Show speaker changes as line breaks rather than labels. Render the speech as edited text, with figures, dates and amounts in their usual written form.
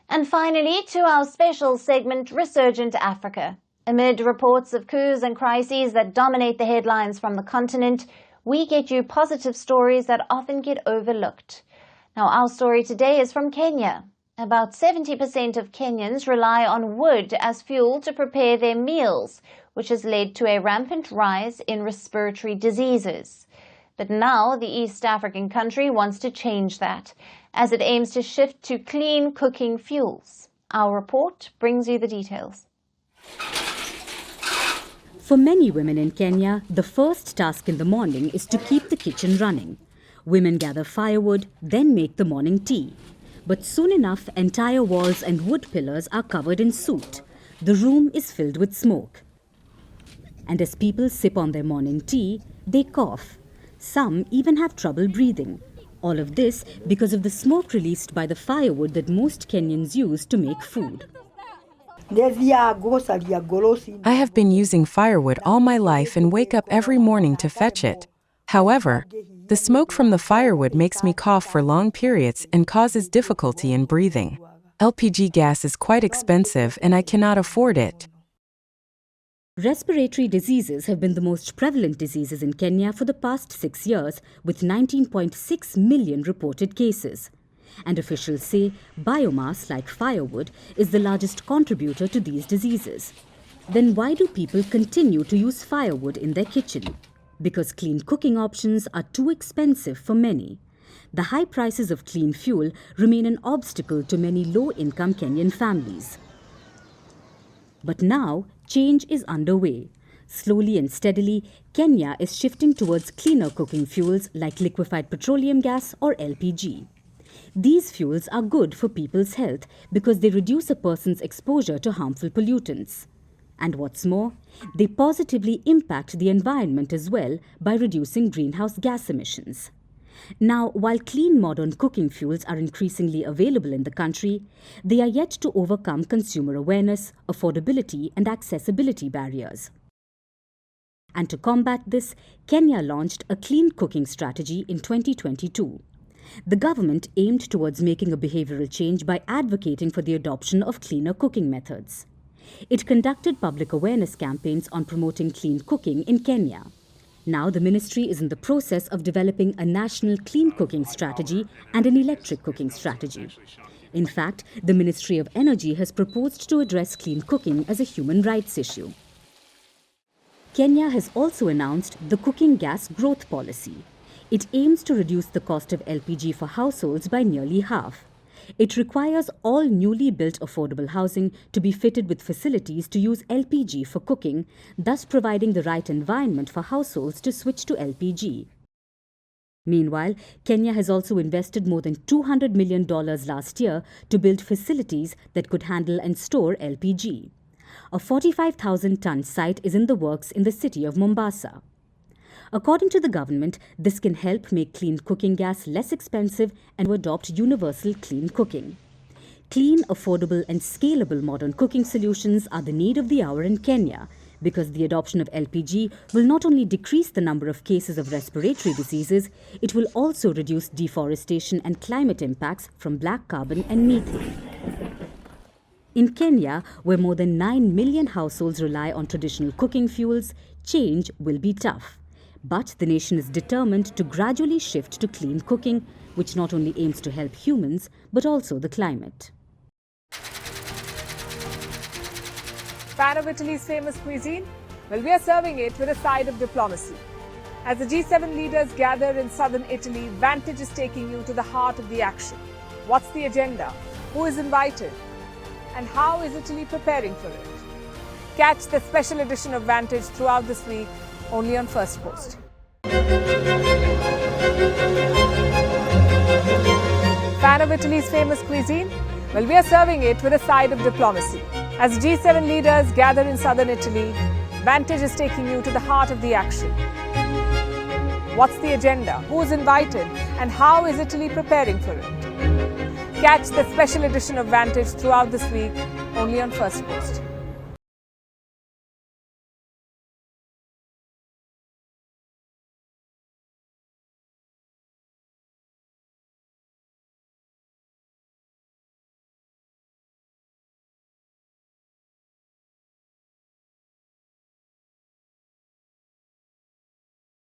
And finally, to our special segment, Resurgent Africa. Amid reports of coups and crises that dominate the headlines from the continent, we get you positive stories that often get overlooked. Now, our story today is from Kenya. About 70% of Kenyans rely on wood as fuel to prepare their meals, which has led to a rampant rise in respiratory diseases. But now the East African country wants to change that, as it aims to shift to clean cooking fuels. Our report brings you the details.
For many women in Kenya, the first task in the morning is to keep the kitchen running. Women gather firewood, then make the morning tea. But soon enough, entire walls and wood pillars are covered in soot. The room is filled with smoke. And as people sip on their morning tea, they cough. Some even have trouble breathing. All of this because of the smoke released by the firewood that most Kenyans use to make food.
I have been using firewood all my life and wake up every morning to fetch it. However, the smoke from the firewood makes me cough for long periods and causes difficulty in breathing. LPG gas is quite expensive and I cannot afford it.
Respiratory diseases have been the most prevalent diseases in Kenya for the past 6 years, with 19.6 million reported cases. And officials say biomass, like firewood, is the largest contributor to these diseases. Then why do people continue to use firewood in their kitchen? Because clean cooking options are too expensive for many. The high prices of clean fuel remain an obstacle to many low-income Kenyan families. But now, change is underway. Slowly and steadily, Kenya is shifting towards cleaner cooking fuels like liquefied petroleum gas or LPG. These fuels are good for people's health because they reduce a person's exposure to harmful pollutants. And what's more, they positively impact the environment as well by reducing greenhouse gas emissions. Now, while clean modern cooking fuels are increasingly available in the country, they are yet to overcome consumer awareness, affordability and accessibility barriers. And to combat this, Kenya launched a clean cooking strategy in 2022. The government aimed towards making a behavioral change by advocating for the adoption of cleaner cooking methods. It conducted public awareness campaigns on promoting clean cooking in Kenya. Now the ministry is in the process of developing a national clean cooking strategy and an electric cooking strategy. In fact, the Ministry of Energy has proposed to address clean cooking as a human rights issue. Kenya has also announced the Cooking Gas Growth Policy. It aims to reduce the cost of LPG for households by nearly half. It requires all newly built affordable housing to be fitted with facilities to use LPG for cooking, thus providing the right environment for households to switch to LPG. Meanwhile, Kenya has also invested more than $200 million last year to build facilities that could handle and store LPG. A 45,000-ton site is in the works in the city of Mombasa. According to the government, this can help make clean cooking gas less expensive and adopt universal clean cooking. Clean, affordable and scalable modern cooking solutions are the need of the hour in Kenya because the adoption of LPG will not only decrease the number of cases of respiratory diseases, it will also reduce deforestation and climate impacts from black carbon and methane. In Kenya, where more than 9 million households rely on traditional cooking fuels, change will be tough. But the nation is determined to gradually shift to clean cooking, which not only aims to help humans, but also the climate.
Fan of Italy's famous cuisine? Well, we are serving it with a side of diplomacy. As the G7 leaders gather in southern Italy, Vantage is taking you to the heart of the action. What's the agenda? Who is invited? And how is Italy preparing for it? Catch the special edition of Vantage throughout this week, only on Firstpost. Fan of Italy's famous cuisine? Well, we are serving it with a side of diplomacy. As G7 leaders gather in southern Italy, Vantage is taking you to the heart of the action. What's the agenda? Who is invited? And how is Italy preparing for it? Catch the special edition of Vantage throughout this week, only on Firstpost.